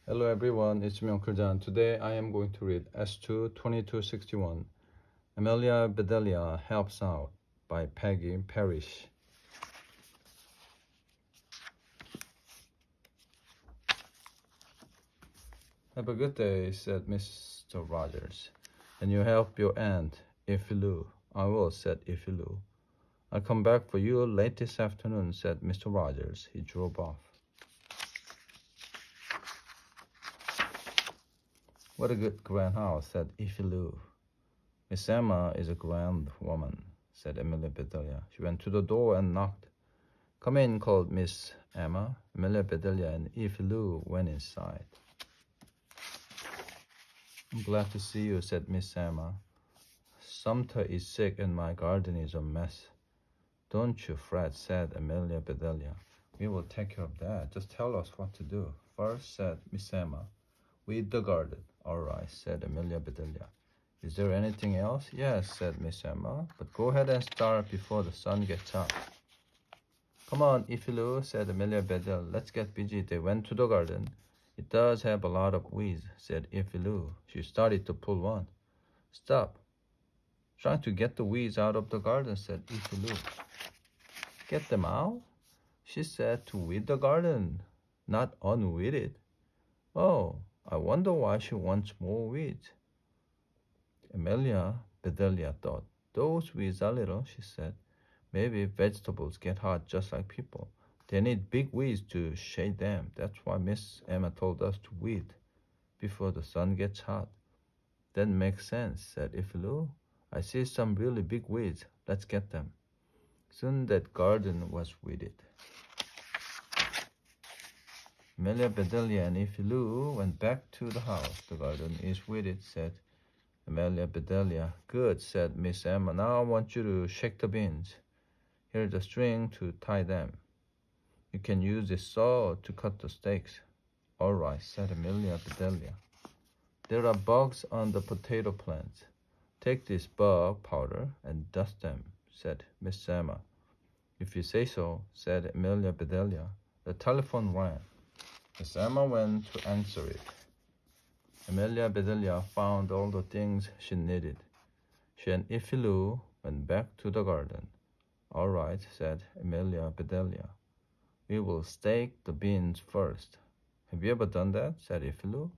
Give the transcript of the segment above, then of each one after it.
Hello everyone, it's me Uncle John. Today I am going to read S2 2261. Amelia Bedelia Helps Out by Peggy Parrish. Have a good day, said Mr. Rogers. And you help your aunt, Ifilu. I will, said Ifilu. I'll come back for you late this afternoon, said Mr. Rogers. He drove off. What a good grand house, said Ifilu. Miss Emma is a grand woman, said Amelia Bedelia. She went to the door and knocked. Come in, called Miss Emma. Amelia Bedelia and Ifilu went inside. I'm glad to see you, said Miss Emma. Sumter is sick and my garden is a mess. Don't you fret, said Amelia Bedelia. We will take care of that. Just tell us what to do. First, said Miss Emma, weed the garden. All right, said Amelia Bedelia. Is there anything else? Yes, said Miss Emma, but go ahead and start before the sun gets up. Come on, Ifilu, said Amelia Bedelia. Let's get busy. They went to the garden. It does have a lot of weeds, said Ifilu. She started to pull one. Stop. Trying to get the weeds out of the garden, said Ifilu. Get them out? She said to weed the garden, not unweed it. Oh, I wonder why she wants more weeds. Amelia Bedelia thought, those weeds are little, she said. Maybe vegetables get hot just like people. They need big weeds to shade them. That's why Miss Emma told us to weed before the sun gets hot. That makes sense, said Ifilu. I see some really big weeds. Let's get them. Soon that garden was weeded. Amelia Bedelia and Ifilu went back to the house. The garden is weeded, said Amelia Bedelia. Good, said Miss Emma. Now I want you to shake the beans. Here's the string to tie them. You can use this saw to cut the steaks. All right, said Amelia Bedelia. There are bugs on the potato plants. Take this bug powder and dust them, said Miss Emma. If you say so, said Amelia Bedelia. The telephone rang. Miss Emma went to answer it. Amelia Bedelia found all the things she needed. She and Ifilu went back to the garden. All right, said Amelia Bedelia. We will stake the beans first. Have you ever done that? Said Ifilu.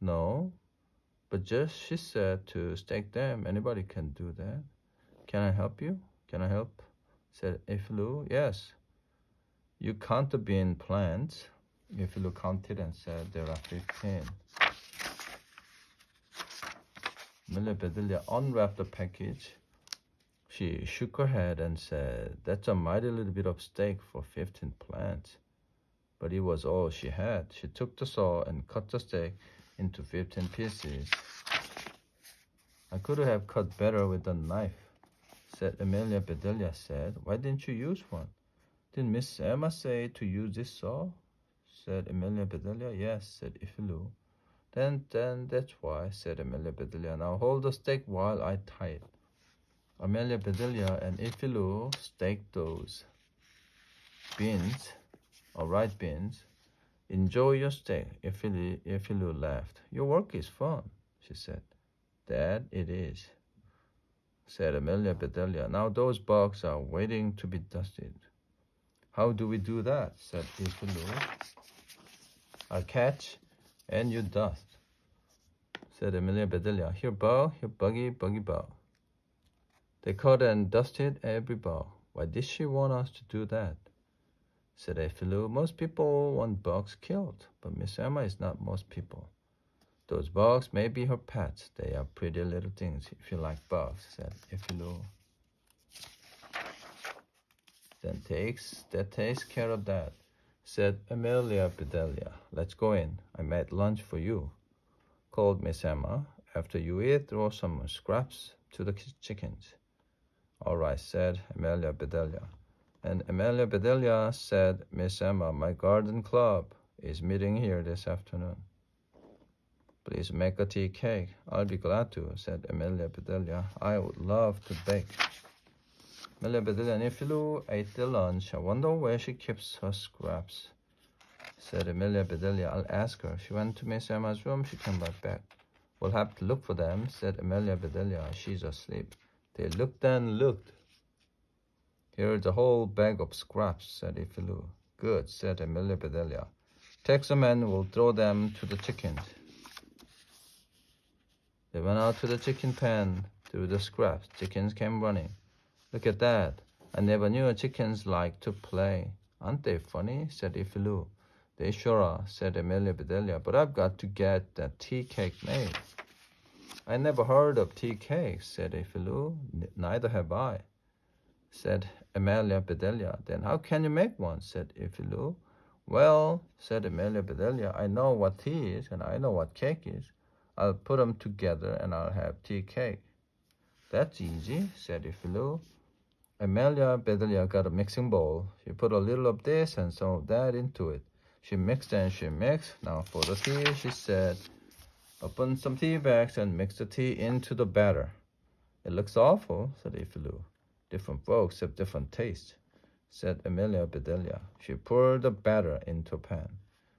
No, but just she said to stake them. Anybody can do that. Can I help you? Can I help? Said Ifilu. Yes. You count the bean plants. Ifilu counted and said there are 15. Amelia Bedelia unwrapped the package. She shook her head and said, that's a mighty little bit of steak for 15 plants. But it was all she had. She took the saw and cut the steak into 15 pieces. I could have cut better with a knife, said Amelia Bedelia said. Why didn't you use one? Did Miss Emma say to use this saw? Said Amelia Bedelia. Yes, said Ifilu. Then that's why, said Amelia Bedelia. Now hold the steak while I tie it. Amelia Bedelia and Ifilu staked those beans, or right beans. Enjoy your steak, Ifilu laughed. Your work is fun, she said. That it is, said Amelia Bedelia. Now those bugs are waiting to be dusted. How do we do that? Said Ifilu. I'll catch and you dust, said Amelia Bedelia. Here bow, here buggy, buggy bow. They cut and dusted every bough. Why did she want us to do that? Said Ifilu. Most people want bugs killed, but Miss Emma is not most people. Those bugs may be her pets. They are pretty little things if you like bugs, said Ifilu. That takes care of that, said Amelia Bedelia. Let's go in. I made lunch for you, called Miss Emma. After you eat, throw some scraps to the chickens. All right, said Amelia Bedelia. And Amelia Bedelia said, Miss Emma, my garden club is meeting here this afternoon. Please make a tea cake. I'll be glad to, said Amelia Bedelia. I would love to bake. Amelia Bedelia and Ifilu ate their lunch. I wonder where she keeps her scraps, said Amelia Bedelia. I'll ask her. She went to Miss Emma's room. She came right back. We'll have to look for them, said Amelia Bedelia. She's asleep. They looked and looked. Here's a whole bag of scraps, said Ifilu. Good, said Amelia Bedelia. Take some and we'll throw them to the chickens. They went out to the chicken pen, threw the scraps. Chickens came running. Look at that. I never knew chickens liked to play. Aren't they funny? Said Ifilu. They sure are, said Amelia Bedelia. But I've got to get that tea cake made. I never heard of tea cakes, said Ifilu. Neither have I, said Amelia Bedelia. Then how can you make one? Said Ifilu. Well, said Amelia Bedelia, I know what tea is and I know what cake is. I'll put them together and I'll have tea cake. That's easy, said Ifilu. Amelia Bedelia got a mixing bowl. She put a little of this and some of that into it. She mixed and she mixed. Now for the tea, she said, open some tea bags and mix the tea into the batter. It looks awful, said Ifilu. Different folks have different tastes, said Amelia Bedelia. She poured the batter into a pan.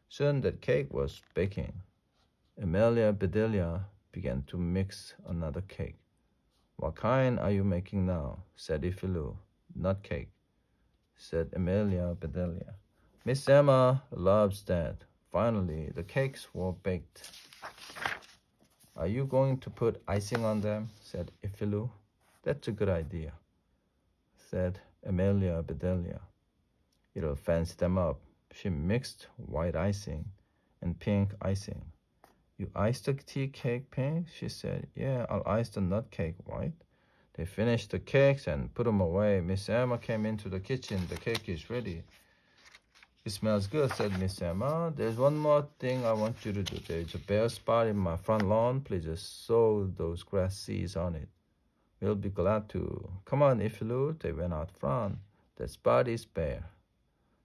Soon that cake was baking. Amelia Bedelia began to mix another cake. What kind are you making now? Said Ifilu. Nut cake, said Amelia Bedelia. Miss Emma loves that. Finally, the cakes were baked. Are you going to put icing on them? Said Ifilu. That's a good idea, said Amelia Bedelia. It'll fancy them up. She mixed white icing and pink icing. You iced the tea cake pink? She said. Yeah, I'll ice the nut cake white. They finished the cakes and put them away. Miss Emma came into the kitchen. The cake is ready. It smells good, said Miss Emma. There's one more thing I want you to do. There's a bare spot in my front lawn. Please just sow those grass seeds on it. We'll be glad to. Come on, Ifilu. They went out front. That spot is bare.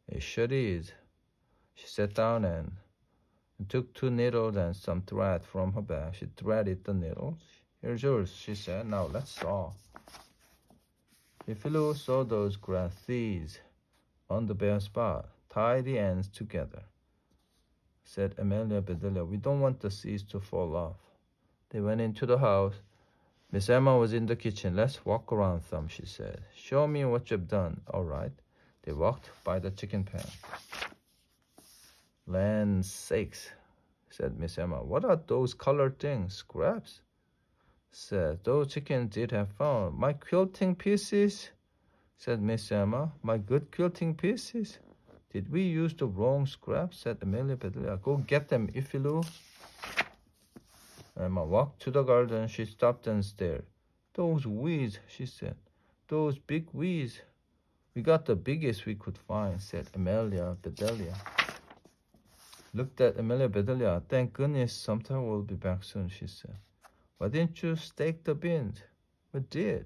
It sure is. She sat down and took 2 needles and some thread from her bag. She threaded the needles. Here's yours, she said. Now let's saw. Ifilu sawed those grass seeds on the bare spot. Tie the ends together, said Amelia Bedelia. We don't want the seeds to fall off. They went into the house. Miss Emma was in the kitchen. Let's walk around some, she said. Show me what you've done. All right. They walked by the chicken pen. Land sakes, said Miss Emma. What are those colored things? Scraps? Said, those chickens did have fun. My quilting pieces, said Miss Emma. My good quilting pieces. Did we use the wrong scraps? Said Amelia Bedelia. Go get them, Ifilu. Emma walked to the garden. She stopped and stared. Those weeds, she said. Those big weeds. We got the biggest we could find, said Amelia Bedelia. Looked at Amelia Bedelia. Thank goodness sometime we'll be back soon, she said. Why didn't you stake the beans? We did.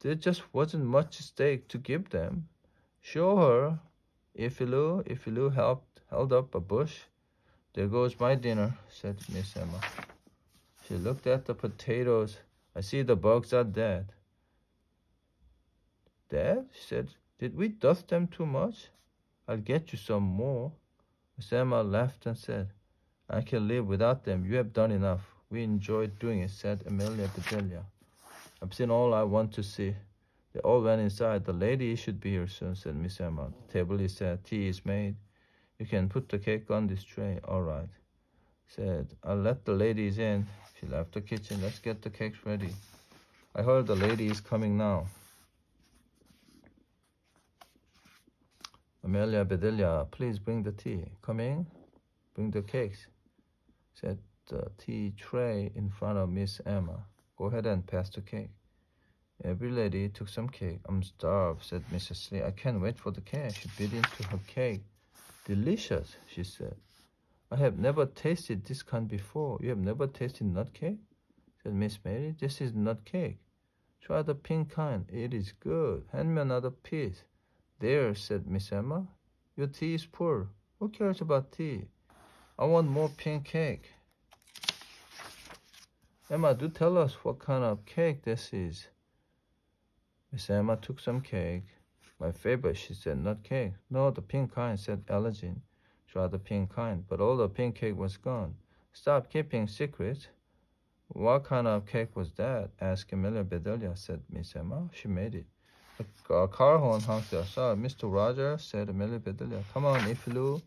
There just wasn't much steak to give them. Show her. Ifilu held up a bush. There goes my dinner, said Miss Emma. She looked at the potatoes. I see the bugs are dead. Dead? She said. Did we dust them too much? I'll get you some more. Miss Emma laughed and said, I can live without them. You have done enough. We enjoyed doing it, said Amelia Bedelia. I've seen all I want to see. They all went inside. The lady should be here soon, said Miss Emma. The table is set. Tea is made. You can put the cake on this tray. All right, said. I'll let the ladies in. She left the kitchen. Let's get the cakes ready. I heard the lady is coming now. Amelia Bedelia, please bring the tea. Coming? Bring the cakes. Set the tea tray in front of Miss Emma. Go ahead and pass the cake. Every lady took some cake. I'm starved, said Mrs. Lee. I can't wait for the cake. She bit into her cake. Delicious, she said. I have never tasted this kind before. You have never tasted nut cake? Said Miss Mary. This is nut cake. Try the pink kind. It is good. Hand me another piece. There, said Miss Emma. Your tea is poor. Who cares about tea? I want more pink cake. Emma, do tell us what kind of cake this is. Miss Emma took some cake. My favorite, she said, nut cake. No, the pink kind, said Ellen. extra, the pink kind, but all the pink cake was gone. Stop keeping secrets. What kind of cake was that? Asked Amelia. Bedelia, said Miss Emma. She made it. The car horn honked outside. Mr. Rogers, said Amelia. Bedelia. Come on, if Lou.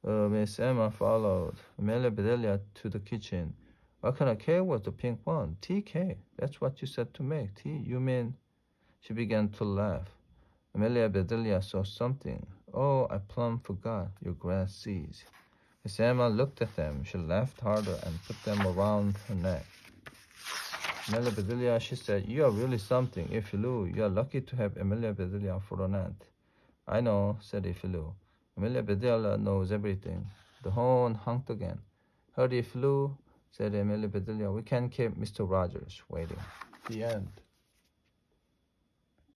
Miss Emma followed Amelia Bedelia to the kitchen. What kind of cake was the pink one? Tea cake. That's what you said to make. Tea? You mean? She began to laugh. Amelia Bedelia saw something. Oh, I plumb forgot. Your grass seeds. Miss Emma looked at them. She laughed harder and put them around her neck. Amelia Bedelia, she said, you are really something, Ifilu. You are lucky to have Amelia Bedelia for an aunt. I know, said Ifilu. Amelia Bedelia knows everything. The horn honked again. Hurry, Ifilu, said Amelia Bedelia. We can't keep Mr. Rogers waiting. The end.